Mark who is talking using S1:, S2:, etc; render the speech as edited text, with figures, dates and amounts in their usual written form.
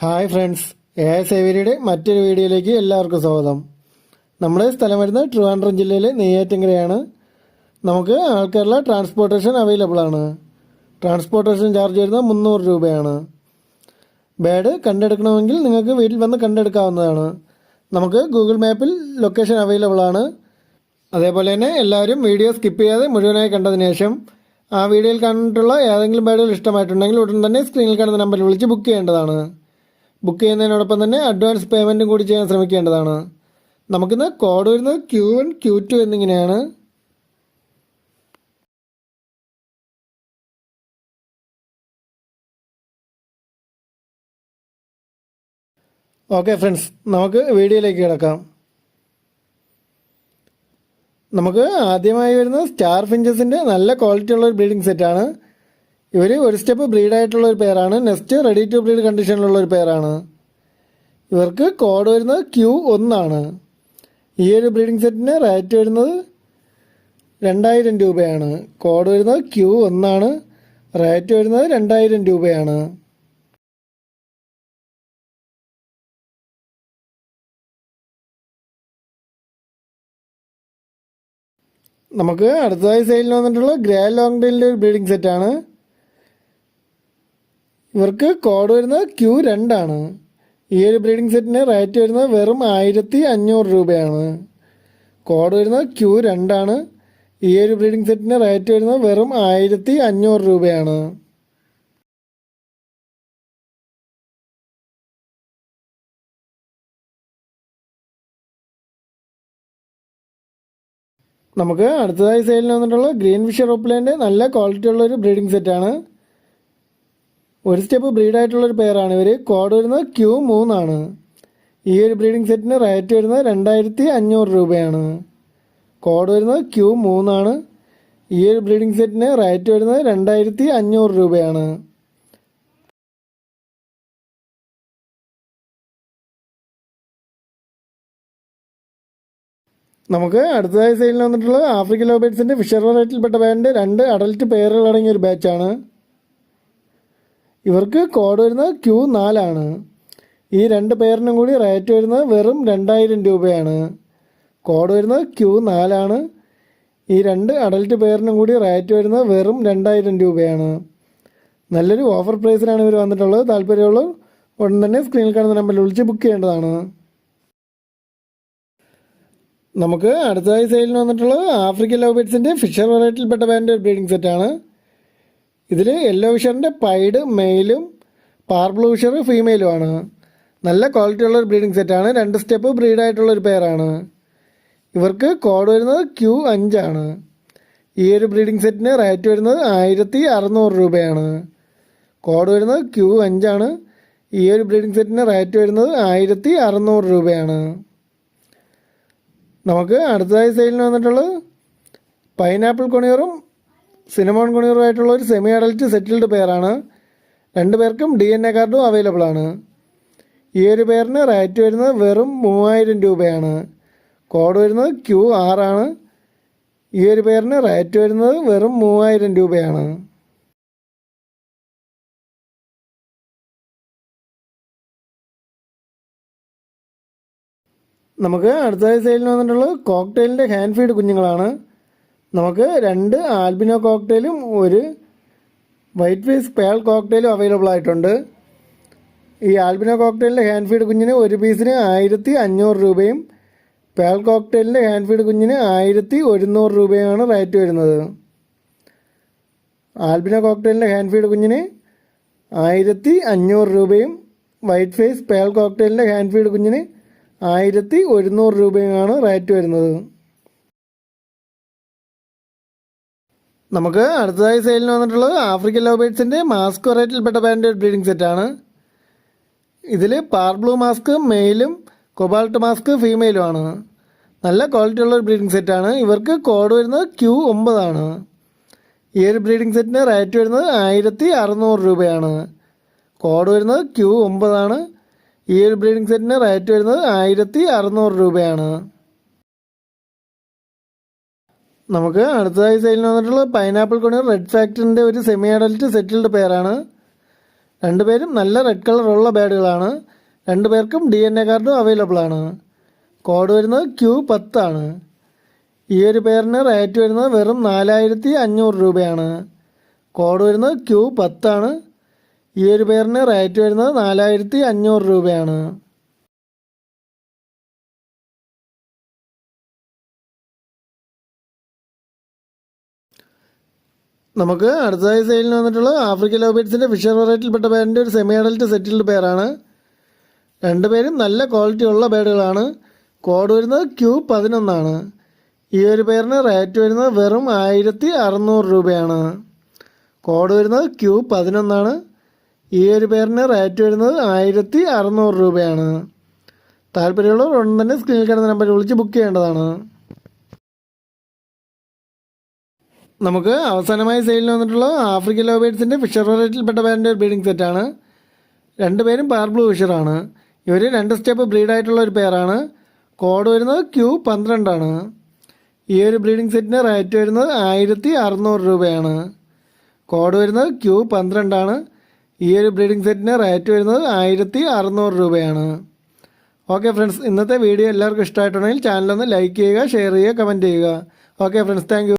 S1: Hi friends, സേവരിയുടെ മറ്റൊരു വീഡിയോയിലേക്ക് എല്ലാവർക്കും സ്വാഗതം. നമ്മുടെ സ്ഥലം വരുന്നത് ട്രിവാൻഡ്രം ജില്ലയിലെ നെയ്യാറ്റിൻകരയാണ്. നമുക്ക് ആൾക്കാരുള്ള ട്രാൻസ്പോർട്ടേഷൻ അവൈലബിൾ ആണ്. ട്രാൻസ്പോർട്ടേഷൻ ചാർജ് വരുന്നത് 300 രൂപയാണ്. ബേഡ് കണ്ടെടുക്കണമെങ്കിൽ നിങ്ങൾക്ക് വീട്ടിൽ വന്ന് കണ്ടെടുക്കാവുന്നതാണ്. നമുക്ക് ഗൂഗിൾ മാപ്പിൽ ലൊക്കേഷൻ അവൈലബിൾ ആണ്. അതേപോലെ തന്നെ എല്ലാവരും വീഡിയോ സ്കിപ്പ് ചെയ്യാതെ മുഴുവനായി കണ്ടതിന് ശേഷം ആ വീഡിയോയിൽ കണ്ടിട്ടുള്ള ഏതെങ്കിലും ബേഡുകൾ ഇഷ്ടമായിട്ടുണ്ടെങ്കിൽ ഉടൻ തന്നെ സ്ക്രീനിൽ കാണുന്ന നമ്പറിൽ വിളിച്ച് ബുക്ക് ചെയ്യേണ്ടതാണ്. ബുക്ക് ചെയ്യുന്നതിനോടൊപ്പം തന്നെ അഡ്വാൻസ് പേയ്മെൻറ്റും കൂടി ചെയ്യാൻ ശ്രമിക്കേണ്ടതാണ്. നമുക്കിന്ന് കോഡ് വരുന്നത് Q1 Q2 എന്നിങ്ങനെയാണ്. ഓക്കെ ഫ്രണ്ട്സ്, നമുക്ക് വീഡിയോയിലേക്ക് കിടക്കാം. നമുക്ക് ആദ്യമായി വരുന്നത് സ്റ്റാർ ഫിഞ്ചസിൻ്റെ നല്ല ക്വാളിറ്റി ഉള്ള ഒരു ബ്രീഡിംഗ് സെറ്റാണ്. ഇവർ ഒരു സ്റ്റെപ്പ് ബ്രീഡായിട്ടുള്ള ഒരു പെയറാണ്. നെക്സ്റ്റ് റെഡി ടു ബ്രീഡ് കണ്ടീഷനിലുള്ള ഒരു പെയറാണ്. ഇവർക്ക് കോഡ് വരുന്നത് Q1 ആണ്. ഈ ഒരു ബ്രീഡിംഗ് സെറ്റിന് റേറ്റ് വരുന്നത് 2000 രൂപയാണ്. കോഡ് വരുന്നത് Q1 ആണ്. റേറ്റ് വരുന്നത് 2000 രൂപയാണ്. നമുക്ക് അടുത്തതായി സെയിലിന് വന്നിട്ടുള്ള ഗ്രേ ലോങ് ടെയിലിൻ്റെ ഒരു ബ്രീഡിംഗ് സെറ്റാണ്. ഇവർക്ക് കോഡ് വരുന്നത് Q2 ആണ്. ഈ ഒരു ബ്രീഡിംഗ് സെറ്റിന് റേറ്റ് വരുന്നത് വെറും 1500 രൂപയാണ്. കോഡ് വരുന്നത് Q2 ആണ്. ഈ ഒരു ബ്രീഡിംഗ് സെറ്റിന് റേറ്റ് വരുന്നത് വെറും 1500 രൂപയാണ്. നമുക്ക് അടുത്തതായി സെയിലിന് വന്നിട്ടുള്ള ഗ്രീൻ ഫിഷർ ഓപ്ലാൻ്റെ നല്ല ക്വാളിറ്റി ഉള്ള ഒരു ബ്രീഡിംഗ് സെറ്റാണ്. ഒരു സ്റ്റെപ്പ് ബ്രീഡായിട്ടുള്ളൊരു പെയറാണ് ഇവർ. കോഡ് വരുന്നത് Q3 ആണ്. ഈ ഒരു ബ്രീഡിംഗ് സെറ്റിന് റേറ്റ് വരുന്നത് 2500 രൂപയാണ്. കോഡ് വരുന്നത് Q3 ആണ്. ഈ ഒരു ബ്രീഡിംഗ് സെറ്റിന് റേറ്റ് വരുന്നത് 2500 രൂപയാണ്. നമുക്ക് അടുത്തതായി സെയിലിന് വന്നിട്ടുള്ളത് ആഫ്രിക്കൻ ലോബേഡ്സിൻ്റെ ഫിഷർ വെറൈറ്റിയിൽപ്പെട്ട ബാൻഡ് 2 അഡൽറ്റ് പെയറുകൾ അടങ്ങിയ ഒരു ബാച്ചാണ്. ഇവർക്ക് കോഡ് വരുന്നത് Q4 ആണ്. ഈ 2 പെയറിനും കൂടി റേറ്റ് വരുന്നത് വെറും 2000 രൂപയാണ്. കോഡ് വരുന്നത് Q4 ആണ്. ഈ 2 അഡൽറ്റ് പെയറിനും കൂടി റേറ്റ് വരുന്നത് വെറും 2000 രൂപയാണ്. നല്ലൊരു ഓഫർ പ്രൈസിലാണ് ഇവർ വന്നിട്ടുള്ളത്. താല്പര്യമുള്ളവർ ഉടൻ തന്നെ സ്ക്രീനിൽ കാണുന്ന നമ്പറിൽ വിളിച്ച് ബുക്ക് ചെയ്യേണ്ടതാണ്. നമുക്ക് അടുത്തതായി സെയിലിന് വന്നിട്ടുള്ളത് ആഫ്രിക്കൻ ലവ്ബേഡ്സിൻ്റെ ഫിഷർ വെറൈറ്റിയിൽപ്പെട്ട ബാൻഡ് ബ്രീഡിംഗ് സെറ്റാണ്. ഇതിൽ യെല്ലോ ഫിഷറിൻ്റെ പൈഡ് മെയിലും പാർബ്ലൂ ഫിഷർ ഫീമെയിലുമാണ്. നല്ല ക്വാളിറ്റി ഉള്ള ഒരു ബ്രീഡിംഗ് സെറ്റാണ്. 2 സ്റ്റെപ്പ് ബ്രീഡായിട്ടുള്ളൊരു പെയറാണ്. ഇവർക്ക് കോഡ് വരുന്നത് Q5 ആണ്. ഈ ഒരു ബ്രീഡിംഗ് സെറ്റിന് റേറ്റ് വരുന്നത് 1600 രൂപയാണ്. കോഡ് വരുന്നത് Q5 ആണ്. ഈ ഒരു ബ്രീഡിംഗ് സെറ്റിന് റേറ്റ് വരുന്നത് 1600 രൂപയാണ്. നമുക്ക് അടുത്തതായി സെയിലിന് വന്നിട്ടുള്ളത് പൈനാപ്പിൾ കൊണിയറും സിനമോൺ കൊണിയറും ആയിട്ടുള്ള ഒരു സെമി അഡൽറ്റ് സെറ്റിൽഡ് പെയറാണ്. 2 പേർക്കും DNA കാർഡും അവൈലബിൾ ആണ്. ഈ ഒരു പെയറിന് റേറ്റ് വരുന്നത് വെറും 3000 രൂപയാണ്. കോഡ് വരുന്നത് Q6 ആണ്. ഈ ഒരു പെയറിന് റേറ്റ് വരുന്നത് വെറും 3000 രൂപയാണ്. നമുക്ക് അടുത്തതായി സെയിലിന് വന്നിട്ടുള്ളത് കോക്ടെയിലിൻ്റെ ഹാൻഡ് ഫീഡ് കുഞ്ഞുങ്ങളാണ്. നമുക്ക് 2 ആൽബിനോ കോക്ടെയിലും ഒരു വൈറ്റ് ഫേസ് പേൾ കോക്ടെയിലും അവൈലബിൾ ആയിട്ടുണ്ട്. ഈ ആൽബിനോ കോക്ടെയിലിൻ്റെ ഹാൻഡ് ഫീഡ് കുഞ്ഞിന് ഒരു പീസിന് 1500 രൂപയും പേൾ കോക്ടെയിലിൻ്റെ ഹാൻഡ് ഫീഡ് കുഞ്ഞിന് 1100 രൂപയുമാണ് റേറ്റ് വരുന്നത്. ആൽബിനോ കോക്ടെയിലിൻ്റെ ഹാൻഡ് ഫീഡ് കുഞ്ഞിന് 1500 രൂപയും വൈറ്റ് ഫേസ് പേൾ കോക്ടെയിലിൻ്റെ ഹാൻഡ് ഫീഡ് കുഞ്ഞിന് 1100 രൂപയുമാണ് റേറ്റ് വരുന്നത്. നമുക്ക് അടുത്തതായി സെയിലിന് വന്നിട്ടുള്ളത് ആഫ്രിക്കൻ ലവ്ബേഡ്സിൻ്റെ മാസ്ക് വെറൈറ്റിയിൽപ്പെട്ട ബാൻഡ് ബ്രീഡിംഗ് സെറ്റാണ്. ഇതിൽ പാർബ്ലൂ മാസ്ക് മെയിലും കൊബാൾട്ട് മാസ്ക് ഫീമെയിലുമാണ്. നല്ല ക്വാളിറ്റി ഉള്ള ഒരു ബ്രീഡിംഗ് സെറ്റാണ്. ഇവർക്ക് കോഡ് വരുന്നത് Q9 ആണ്. ഈ ഒരു ബ്രീഡിംഗ് സെറ്റിന് റേറ്റ് വരുന്നത് 1600 രൂപയാണ്. കോഡ് വരുന്നത് Q9 ആണ്. ഈ ഒരു ബ്രീഡിംഗ് സെറ്റിന് റേറ്റ് വരുന്നത് 1600 രൂപയാണ്. നമുക്ക് അടുത്തതായി സെയിലിന് വന്നിട്ടുള്ളത് പൈനാപ്പിൾ കൊണിയർ റെഡ് ഫാക്ടറിൻ്റെ ഒരു സെമി അഡൽറ്റ് സെറ്റിൽഡ് പെയറാണ്. രണ്ടുപേരും നല്ല റെഡ് കളറുള്ള ബേഡുകളാണ്. രണ്ടുപേർക്കും DNA കാർഡും അവൈലബിൾ ആണ്. കോഡ് വരുന്നത് Q10 ആണ്. ഈ ഒരു പെയറിന് റേറ്റ് വരുന്നത് വെറും 4500 രൂപയാണ്. കോഡ് വരുന്നത് Q10 ആണ്. ഈ ഒരു പെയറിന് റേറ്റ് വരുന്നത് 4500 രൂപയാണ്. നമുക്ക് അടുത്തതായി സെയിലിന് വന്നിട്ടുള്ള ആഫ്രിക്കൻ ലവ് ബേർഡ്സിൻ്റെ ഫിഷർ വെറൈറ്റിയിൽപ്പെട്ട പേരിൻ്റെ ഒരു സെമി അഡൽട്ട് സെറ്റിൽഡ് പെയറാണ്. രണ്ടുപേരും നല്ല ക്വാളിറ്റി ഉള്ള ബേഡുകളാണ്. കോഡ് വരുന്നത് Q11 ആണ്. ഈ ഒരു പെയറിന് റേറ്റ് വരുന്നത് വെറും 1600 രൂപയാണ്. കോഡ് വരുന്നത് Q11 ആണ്. ഈ ഒരു പെയറിന് റേറ്റ് വരുന്നത് 1600 രൂപയാണ്. താല്പര്യമുള്ളവർ ഉടൻ തന്നെ സ്ക്രീനിൽ കാണുന്ന നമ്പറിൽ വിളിച്ച് ബുക്ക് ചെയ്യേണ്ടതാണ്. നമുക്ക് അവസാനമായി സെയിലിന് വന്നിട്ടുള്ള ആഫ്രിക്കൻ ലവ് ബേർഡ്സിൻ്റെ ഫിഷർ വെറൈറ്റിയിൽപ്പെട്ട പേരിൻ്റെ ഒരു ബ്രീഡിംഗ് സെറ്റാണ്. രണ്ടുപേരും പാർ ബ്ലൂ ഫിഷറാണ്. ഇവർ 2 സ്റ്റെപ്പ് ബ്രീഡായിട്ടുള്ള ഒരു പെയറാണ്. കോഡ് വരുന്നത് Q12 ആണ്. ഈ ഒരു ബ്രീഡിംഗ് സെറ്റിന് റേറ്റ് വരുന്നത് 1600 രൂപയാണ്. കോഡ് വരുന്നത് Q12 ആണ്. ഈ ഒരു ബ്രീഡിംഗ് സെറ്റിന് റേറ്റ് വരുന്നത് 1600 രൂപയാണ്. ഓക്കെ ഫ്രണ്ട്സ്, ഇന്നത്തെ വീഡിയോ എല്ലാവർക്കും ഇഷ്ടമായിട്ടുണ്ടെങ്കിൽ ചാനലൊന്ന് ലൈക്ക് ചെയ്യുക, ഷെയർ ചെയ്യുക, കമൻറ്റ് ചെയ്യുക. Okay friends, thank you.